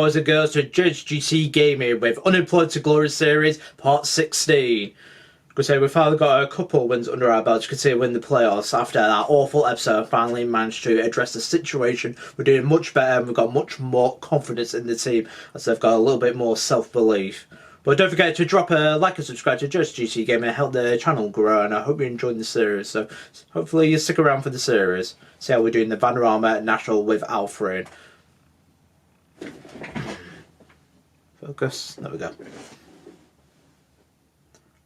boys and girls, to Judge GC Gaming with Unemployed to Glory Series Part 16. Because say we've finally got a couple of wins under our belts. You can see we win the playoffs after that awful episode. Finally managed to address the situation. We're doing much better and we've got much more confidence in the team as they've got a little bit more self-belief. But don't forget to drop a like and subscribe to Judge GC Gaming and help the channel grow, and I hope you're enjoying the series. So hopefully you stick around for the series. See how we're doing the Vanarama National with Alfreton. Focus. There we go.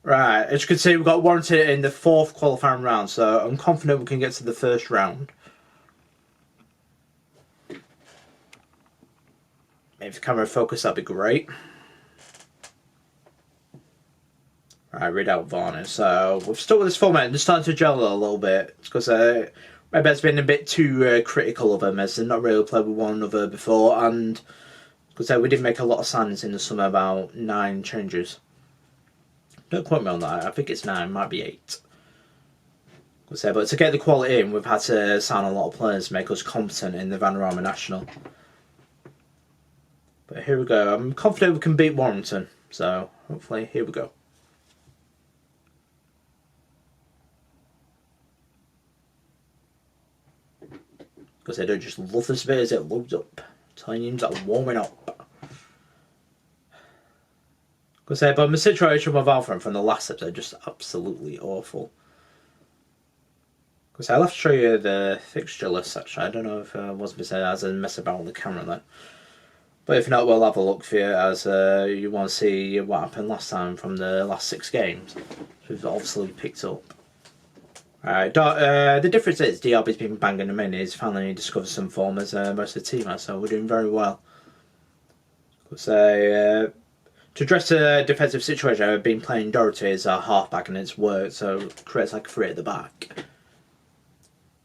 Right, as you can see, we've got warranted in the 4th qualifying round, so I'm confident we can get to the 1st round. If the camera focus, that'd be great. Right, read out Varney. So we've stuck with this format and just starting to gel a little bit because maybe it's been a bit too critical of them as they've not really played with one another before, and because we did make a lot of signings in the summer, about 9 changes. Don't quote me on that, I think it's 9, might be 8. But to get the quality in, we've had to sign a lot of players to make us competent in the Vanarama National. But here we go, I'm confident we can beat Warrington, so hopefully here we go. Because I don't just love this bit as it loads up. Times are warming up. But my situation with Alfreton from the last episode just absolutely awful. Because I'll have to show you the fixture list actually. I don't know if I was saying as I mess about with the camera then. But if not, we'll have a look for you as you want to see what happened last time from the last 6 games. We've obviously picked up. Alright, the difference is DRB's been banging them in. He's finally discovered some form as most of the team has, so we're doing very well. To address the defensive situation, I've been playing Dorothy as a halfback and it's worked, so it creates like a 3 at the back.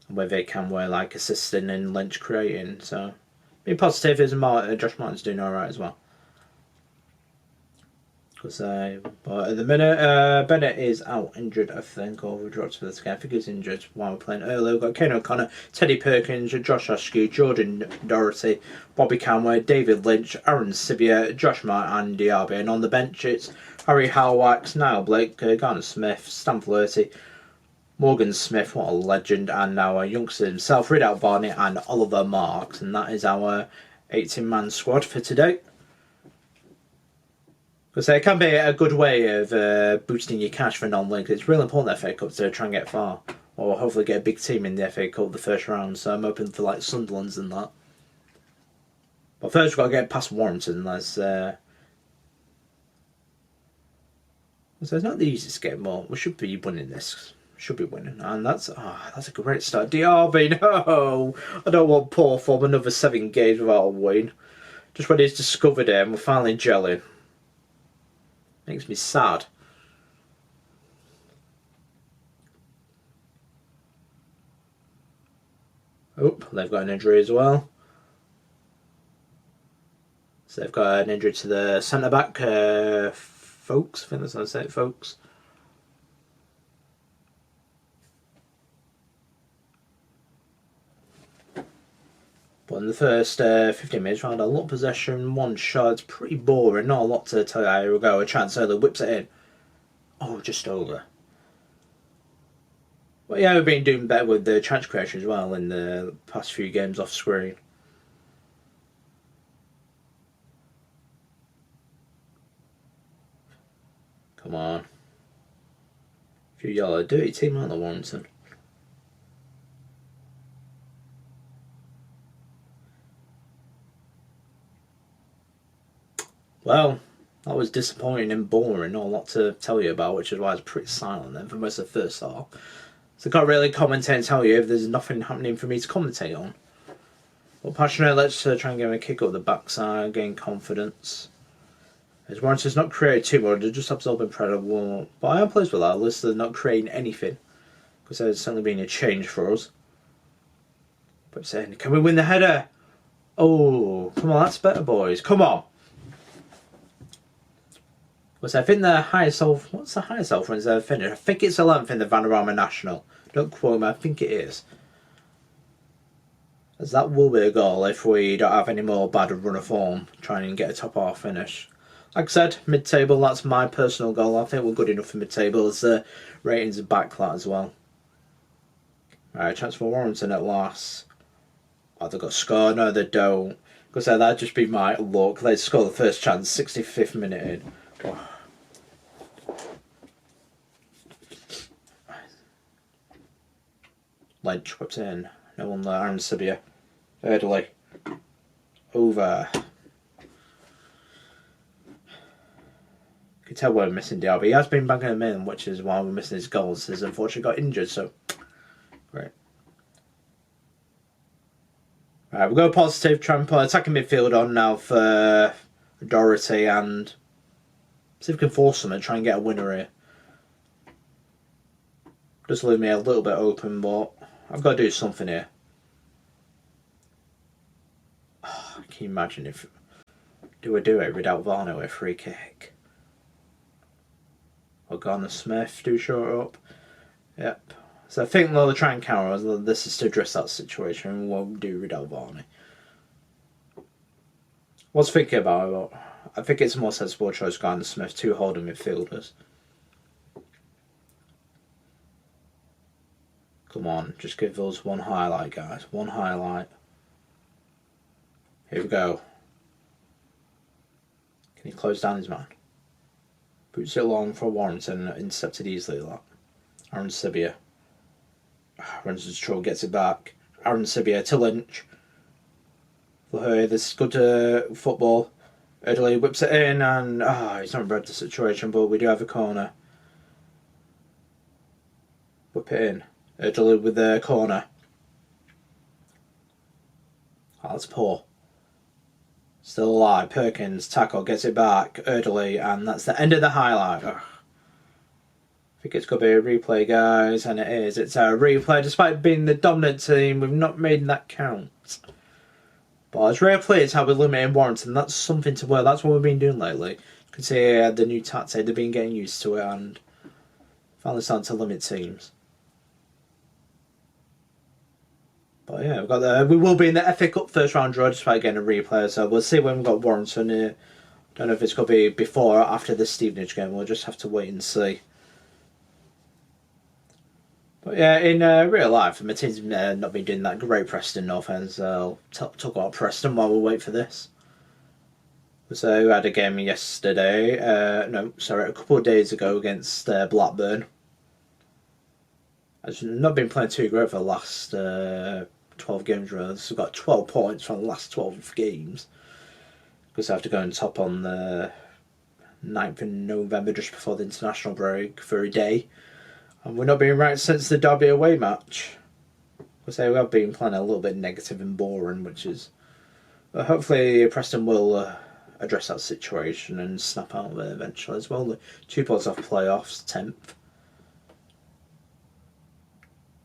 Where they can wear like assisting and Lynch creating, so being positive is Josh Martin's doing alright as well. But at the minute, Bennett is out injured, I think, or we dropped for this game. I think he's injured while we're playing earlier. We've got Kane O'Connor, Teddy Perkins, Josh Askew, Jordan Doherty, Bobby Canway, David Lynch, Aaron Sibia, Josh Martin, and DRB. And on the bench, it's Harry Halwax, Niall Blake, Garner Smith, Stan Flaherty, Morgan Smith, what a legend, and our youngster himself, Ridout Barney, and Oliver Marks. And that is our 18-man squad for today. Because it can be a good way of boosting your cash for non-league. It's really important FA Cup to try and get far, or hopefully get a big team in the FA Cup the 1st round. So I'm hoping for like Sunderland's and that. But first we've got to get past Warrington. So it's not the easiest game, but we should be winning this. Should be winning, and that's a great start. DRB, no, I don't want poor form. Another 7 games without a win. Just when he's discovered him, we're finally gelling. Makes me sad. Oh, they've got an injury as well. So they've got an injury to the centre back, Folks. I think that's how I say it, Folks. But in the first 15 minutes, we had a lot of possession, 1 shot. It's pretty boring, not a lot to tell you. Here we go, a chance early, whips it in. Oh, just over. Well, yeah, we've been doing better with the chance creation as well in the past few games off screen. Come on. A few yellow, dirty team aren't the Warrington. Well, that was disappointing and boring, not a lot to tell you about, which is why I was pretty silent then for most of the first half. So I can't really commentate and tell you if there's nothing happening for me to commentate on. But passionate, let's try and get a kick up the backside, gain confidence. As Warrington's not created too much, they're just absorbing Predator. But I am pleased with that, at least they're not creating anything. Because there's certainly been a change for us. But saying, can we win the header? Oh, come on, that's better, boys. Come on. I think the highest what's the highest Alfreton's ever finished? I think it's 11th in the Vanarama National. Don't quote me, I think it is. as that will be a goal if we don't have any more bad run of form trying to get a top half finish. Like I said, mid-table, that's my personal goal. I think we're good enough for mid-table as the ratings are back that as well. Right, chance for Warrington at last. Oh, they've got to score. No, they don't. Because that'd just be my luck. They'd score the first chance, 65th minute in. Oh. Lynch whips in. No one there. Aaron Sibia. Erdley. Over. You can tell we're missing Diaby. He has been banging them in, which is why we're missing his goals. He's unfortunately got injured, so great. Right, we'll go positive. Try and put attacking midfield on now for Doherty and see if we can force them and try and get a winner here. Does leave me a little bit open, but I've got to do something here. Oh, can you imagine if do we do it without Varno with a free kick? Or Garner Smith do short up. Yep. So I think they'll try and counter us. This is to address that situation. We won't do without Varney. Was thinking about it, but I think it's a more sensible choice Garner Smith, two holding midfielders. Come on, just give us one highlight, guys. One highlight. Here we go. Can he close down his man? Boots it long for Warrington, intercepted easily that. Aaron Sibia. Runs into trouble, gets it back. Aaron Sibia to Lynch. For her, this is good football. Erdley whips it in and he's not read the situation, but we do have a corner. Whip it in. Erdley with the corner. Oh, that's poor. Still alive. Perkins, tackle, gets it back. Erdley, and that's the end of the highlight. Ugh. I think it's going to be a replay, guys, and it is. It's a replay. Despite being the dominant team, we've not made that count. But it's really pleased how we're limiting Warrington. That's something to wear. That's what we've been doing lately. You can see the new tactic. They've been getting used to it and finally starting to limit teams. But yeah, we will be in the FA Cup first round draw despite getting a replay. So we'll see when we've got Warrington here. Don't know if it's going to be before or after the Stevenage game. We'll just have to wait and see. But yeah, in real life, my team's not been doing that great. Preston North End, so I'll talk about Preston while we wait for this. So we had a game yesterday, a couple of days ago against Blackburn. I've not been playing too great for the last 12 games really. So we've got 12 points from the last 12 games. Because I have to go on top on the 9th of November, just before the international break, for a day. And we're not being right since the Derby away match. We have been playing a little bit negative and boring, which is... But hopefully Preston will address that situation and snap out of it eventually as well. The 2 points off playoffs, 10th.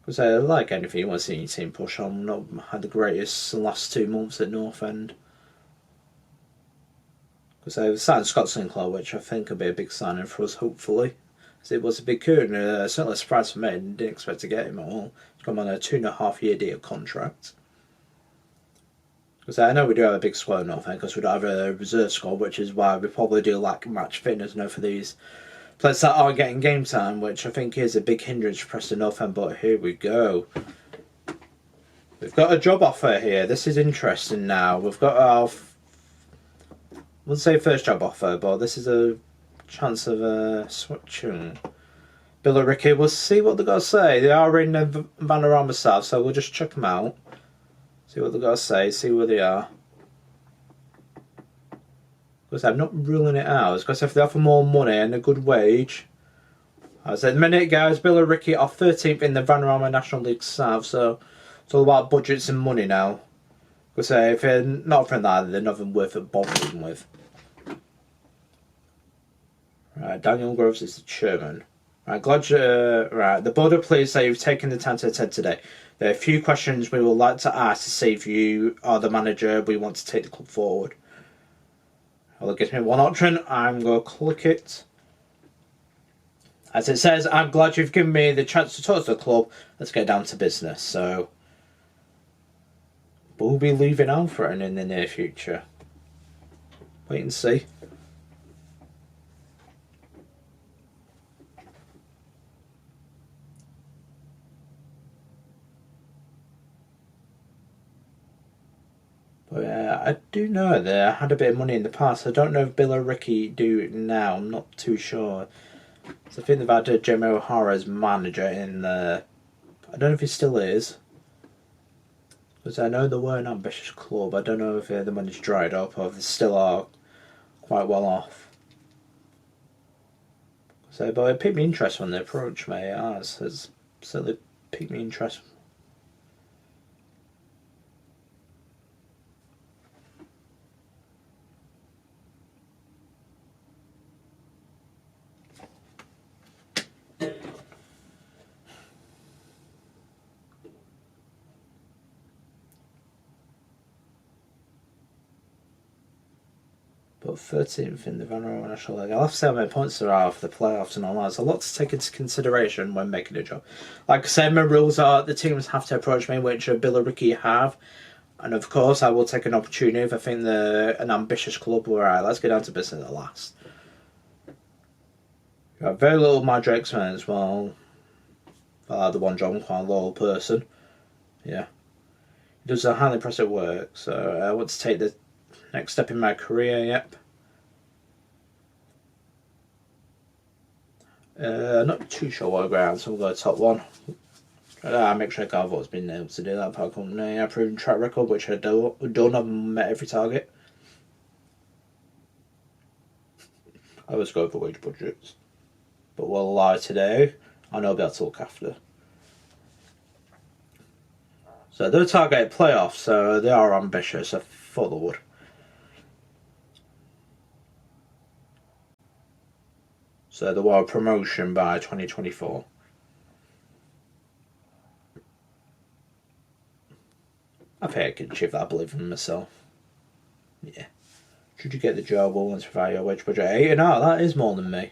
Because like anything, you want to see your team push on. Not had the greatest last 2 months at North End. Because they've signed Scott Sinclair, which I think will be a big signing for us, hopefully. It was a big coup and certainly a surprise for me. I didn't expect to get him at all. He's come on a 2.5-year deal contract. Because I know we do have a big squad in North End because we don't have a reserve squad, which is why we probably do lack match fitness for these players that are getting game time, which I think is a big hindrance for Preston North End. But here we go. We've got a job offer here. This is interesting now. We've got our... I wouldn't say first job offer, but this is a chance of switching. Billericay, we'll see what they've got to say. They are in the Vanarama South, so we'll just check them out. See what they've got to say, see where they are. Because I'm not ruling it out. Because if they offer more money and a good wage. As at the minute, guys, Billericay are 13th in the Vanarama National League South, so it's all about budgets and money now. Because if they're not offering that, they're nothing worth it bothering with. Right, Daniel Groves is the chairman. Right, right, the board are pleased that you've taken the time to attend today. There are a few questions we would like to ask to see if you are the manager we want to take the club forward. Well, it gives me one option. I'm going to click it. As it says, I'm glad you've given me the chance to talk to the club. Let's get down to business. So, But we'll be leaving Alfreton in the near future. Wait and see. But I do know that I had a bit of money in the past. I don't know if Bill or Ricky do it now. I'm not too sure. So I think they've had Jim O'Hara as manager in the... I don't know if he still is. Because I know they were an ambitious club. I don't know if the money's dried up or if they still are quite well off. So, but it piqued me interest when they approached me. It has certainly piqued me interest. But 13th in the Vanilla National League. I'll have to say how many points there are for the playoffs and all that. There's a lot to take into consideration when making a job. Like I said, my rules are the teams have to approach me, which Bill or Ricky have. And of course, I will take an opportunity if I think they're an ambitious club. Alright, let's get down to business at last. You have very little Magic experience. Well, the one job, I'm quite a loyal person. Yeah. He does a highly impressive work, so I want to take the next step in my career, yep. Not too sure what ground, so we'll go top one. I make sure Garvo's been able to do that. Power company, a proven track record, which I don't have met every target. I always go for wage budgets, but we'll lie today. I know I'll be able to look after. So they're targeted playoffs, so they are ambitious. I thought they would. So they want a promotion by 2024. I think I can achieve that. I believe in myself. Yeah. Should you get the job, willing to provide your wage budget? 8 and a half, that is more than me.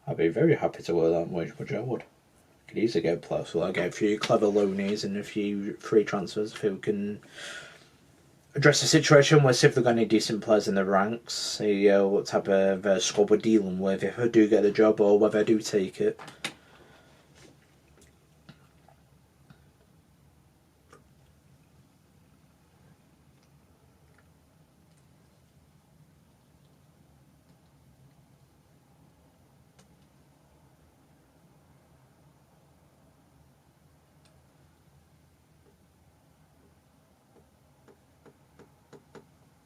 I'd be very happy to work that wage budget, I would. Could easily get plus. Well, I get a few clever loanies and a few free transfers if we can address the situation. We'll see if they've got any decent players in the ranks. See what type of squad we're dealing with, if I do get the job or whether I do take it.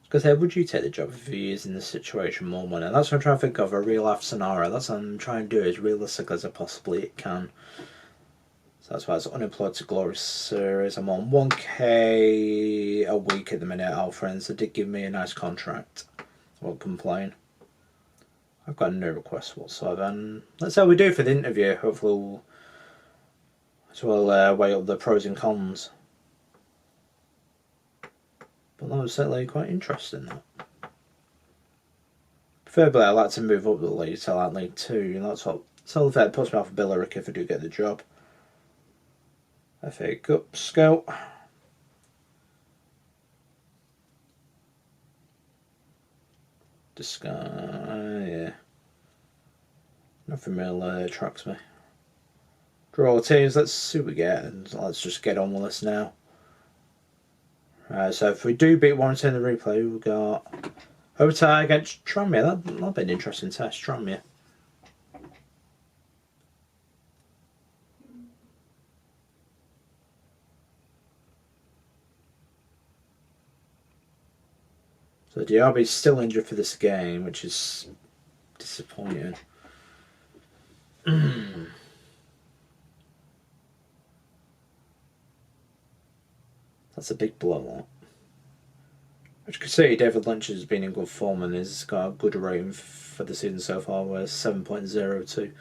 Because would you take the job if you're using this situation more money? That's what I'm trying to think of, a real life scenario. That's what I'm trying to do as realistic as I possibly can. So that's why it's Unemployed to Glory series. I'm on 1k a week at the minute, Alfreton. So they did give me a nice contract. I won't complain. I've got no requests whatsoever. And that's how we do for the interview. Hopefully we'll weigh up the pros and cons. But that was certainly quite interesting. Preferably, I like to move up the league to like League 2. You know, that's what that puts me off of Billerick if I do get the job. FA Cup Scout. Yeah. Nothing really attracts me. Draw teams, let's see what we get, and let's just get on with this now. So if we do beat Warrington in the replay, we've got overtime against Tranmere. That'll be an interesting test, Tranmere. So Diaby's still injured for this game, which is disappointing. That's a big blow. As you can see, David Lynch has been in good form and has got a good rating for the season so far, where 7.02.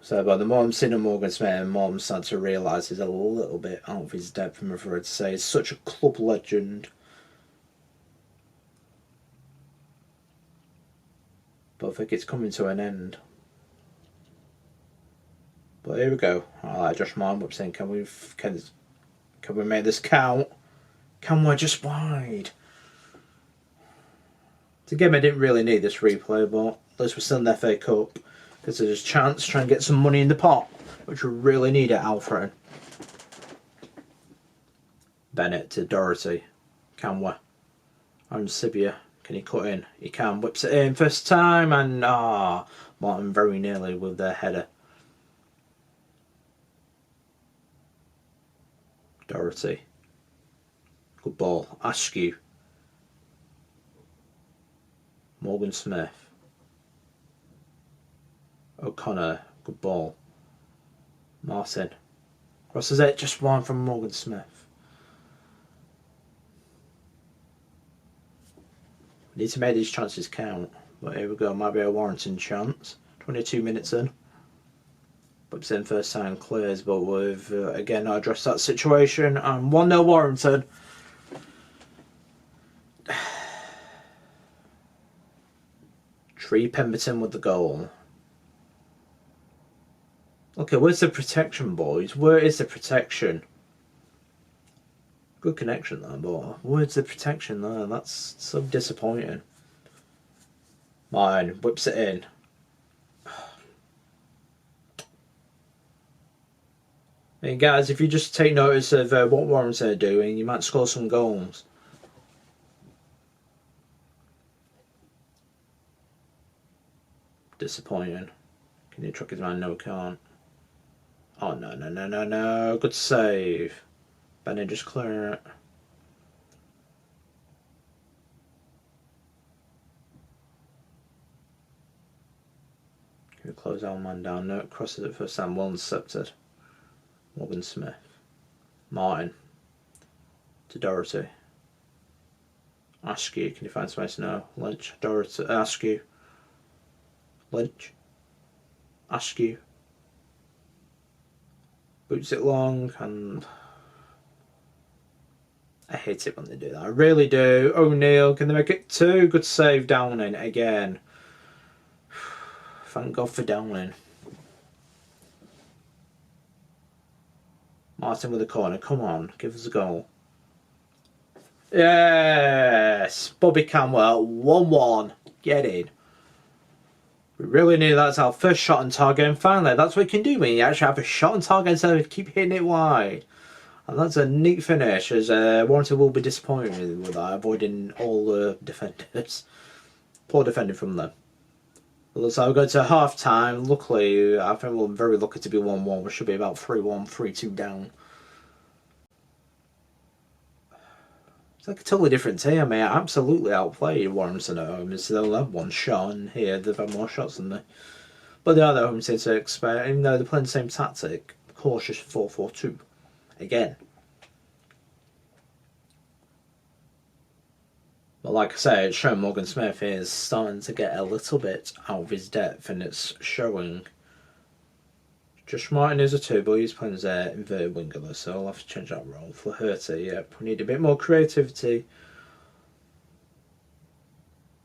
So, but the more I'm seeing Morgan Smith, the more I'm starting to realise he's a little bit out of his depth, I'm afraid to say. He's such a club legend. But I think it's coming to an end. But here we go. Josh Martin whips in. Can we make this count? Can we just wide? The game I didn't really need this replay, but at least we're still in the FA Cup. Because there's a chance to try and get some money in the pot, which we really need at Alfreton. Bennett to Doherty. Can we? And Sibia. Can he cut in? He can. Whips it in first time, and Martin very nearly with their header. Doherty. Good ball. Askew. Morgan Smith. O'Connor. Good ball. Martin. Crosses it. Just one from Morgan Smith. We need to make these chances count. But here we go. Might be a Warrington chance. 22 minutes in. Whips in first time, clears, but we've again not addressed that situation. And 1-0 Warrington. Tree Pemberton with the goal. Okay, where's the protection, boys? Where is the protection? Good connection there, but where's the protection there? That's so disappointing. Martin whips it in. I mean, guys, if you just take notice of what Warrington are doing, you might score some goals. Disappointing. Can you truck his man? No, can't. Oh, no. Good save. Bennett just clear it. Can we close our man down? No, crosses it first time. Well intercepted. Morgan Smith. Martin. To Doherty. Askew. Can you find space? No. Lynch. Doherty. Askew. Lynch. Askew. Boots it long, and I hate it when they do that. I really do. O'Neill, can they make it 2? Good save, Downing again. Thank God for Downing. Martin with the corner. Come on, give us a goal. Yes! Bobby Camwell, 1-1. Get in. We really need that as our first shot on target, and finally that's what you can do when you actually have a shot on target instead of keep hitting it wide. And that's a neat finish, as Warrington will be disappointed with that, avoiding all the defenders. Poor defending from them. It looks like we'll go to half time. Luckily, I think we're very lucky to be 1-1. We should be about 3-1, 3-2 down. It's like a totally different team. I mean, I absolutely outplayed Warrington at home. They only have one shot, and here they've had more shots than me. But the other home team to expect, even though they're playing the same tactic, cautious 4-4-2. Again. But like I say, it's showing Morgan Smith is starting to get a little bit out of his depth, and it's showing. Josh Martin is a 2, but he's playing as an inverted winger though, so I'll have to change that role. Flaherty, yep. We need a bit more creativity.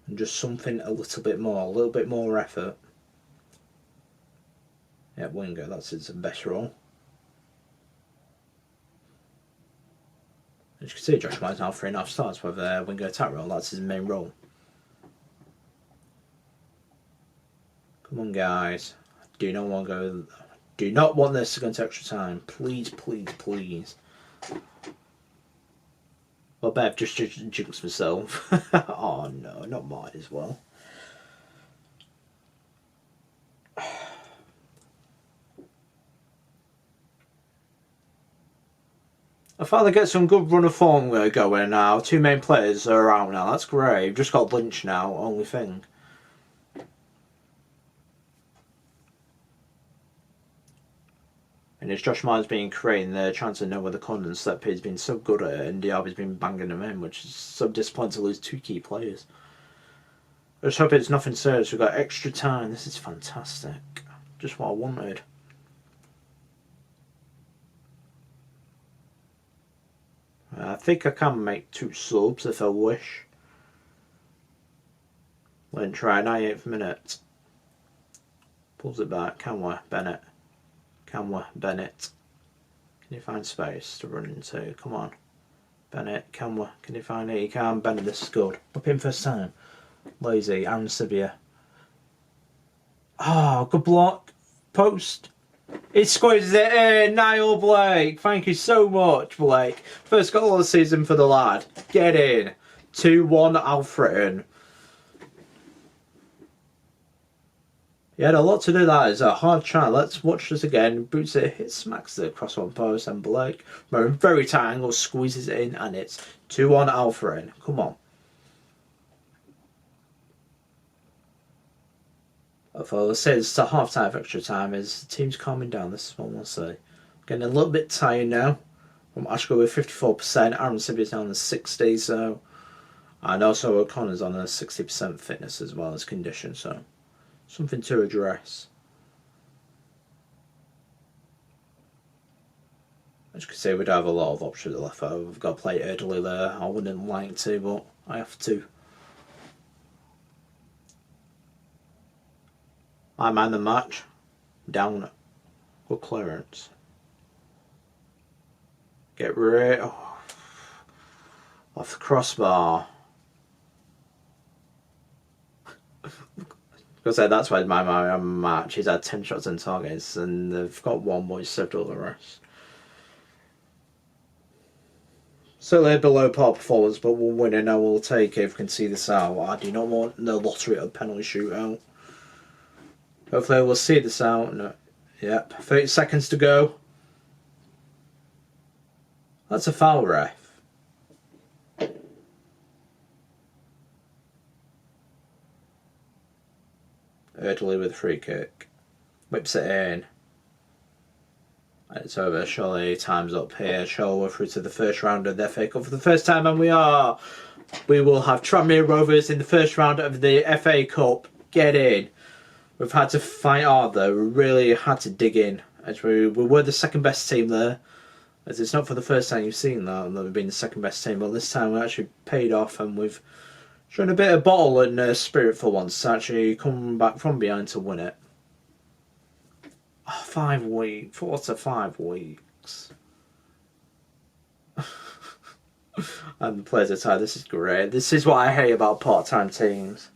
And just something a little bit more effort. Yep, winger, that's his best role. As you can see, Josh Martin's now 3.5 stars with a winger attack role, that's his main role. Come on guys. Do not want this to go into extra time. Please, please, please. Well, Bev just jinxed myself. Oh no, not mine as well. I finally get some good run of form going now. 2 main players are out now. That's great. We've just got Lynch now, only thing. And it's Josh Martin's being creating, they're trying to know where the corner and step he's been so good at it, and Diaby's been banging them in, which is so disappointing to lose 2 key players. I just hope it's nothing serious. We've got extra time. This is fantastic. Just what I wanted. I think I can make 2 subs if I wish. Went try 98th minute. Pulls it back. Can we? Bennett. Can we? Bennett. Can you find space to run into? Come on. Bennett, can we? Can you find it? You can. Bennett, this is good. Up in first time. Lazy. Aaron Sibia. Oh, good block. Post. He squeezes it in. Niall Blake. Thank you so much, Blake. First goal of the season for the lad. Get in. 2-1 Alfreton. He had a lot to do. That is a hard try. Let's watch this again. Boots it, hits, smacks the cross one post, and Blake, from a very tight angle, squeezes it in, and it's 2-1 Alfreton. Come on. Although let's say it's a half time of extra time, as the team's calming down. This is what we'll say. Getting a little bit tired now. From Ashko with 54%, Aaron Sibia's down to 60, so, and also O'Connor's on a 60% fitness as well as condition, so something to address. As you can see, we do have a lot of options left over. We've got to play Erdley there. I wouldn't like to, but I have to. I man the match. Down. Good clearance. Get rid off the crossbar. Because that's why my match. He's had 10 shots on targets, and they've got one, but he's saved all the rest. Certainly below par performance, but we'll win it. Now we'll take it if we can see this out. I do not want the lottery of penalty shootout. Hopefully we'll see this out. No. Yep, 30 seconds to go. That's a foul, ref. Erdley with a free kick. Whips it in. And it's over. Surely time's up here. Surely we're through to the first round of the FA Cup for the first time, and we are. We will have Tranmere Rovers in the first round of the FA Cup. Get in. We've had to fight hard though. We really had to dig in. As we were the second best team there. As it's not for the first time you've seen that we've been the second best team, but this time we actually paid off, and we've shown a bit of bottle and spirit for once to actually come back from behind to win it. Oh, 5 weeks. 4 to 5 weeks. And the players are tired. This is great. This is what I hate about part-time teams.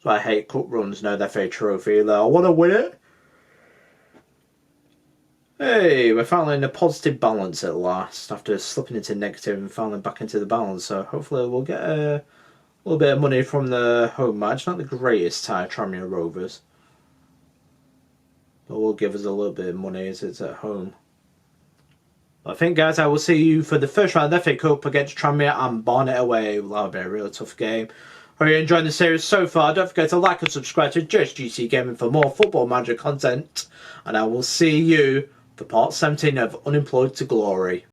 So I hate cup runs, no FA trophy. I want to win it. Hey, we're finally in a positive balance at last after slipping into negative and finally back into the balance. So hopefully we'll get a little bit of money from the home match. Not the greatest tie, Tranmere Rovers, but will give us a little bit of money as it's at home. I think, guys, I will see you for the first round of the FA Cup against Tranmere and Barnet away. That'll be a really tough game. Hope you're enjoying the series so far. Don't forget to like and subscribe to Just GC Gaming for more Football Manager content. And I will see you for part 17 of Unemployed to Glory.